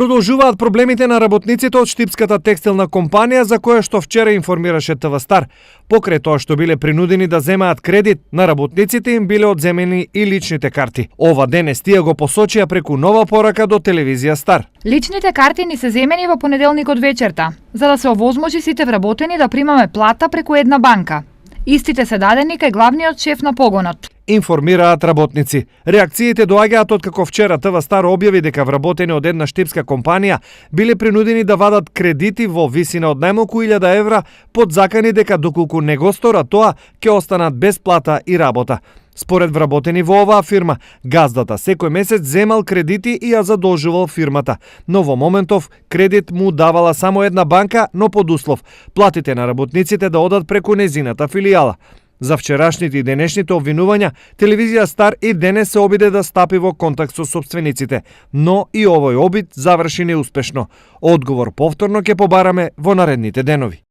Продолжуваат проблемите на работниците од штипската текстилна компанија за која што вчера информираше ТВ Стар. Покрај тоа што биле принудени да земаат кредит, на работниците им биле одземени и личните карти. Ова денес тие го посочија преку нова порака до телевизија Стар. Личните карти ни се земени во понеделникот вечерта, за да се овозможи сите вработени да примаме плата преку една банка. Истите се дадени кај главниот шеф на погонот. Информираат работници. Реакциите доаѓаат откако вчера ТВ Стар објави дека вработени од една штипска компанија биле принудени да вадат кредити во висина од најмалку 1000 евра под закани дека доколку не го сторат тоа, ќе останат без плата и работа. Според вработени во оваа фирма, газдата секој месец земал кредити и ја задолжувал фирмата. Но во моментов кредит му давала само една банка, но под услов платите на работниците да одат преку незината филијала. За вчерашните и денешните обвинувања, телевизија Стар и денес се обиде да стапи во контакт со сопствениците, но и овој обид заврши неуспешно. Одговор повторно ќе побараме во наредните денови.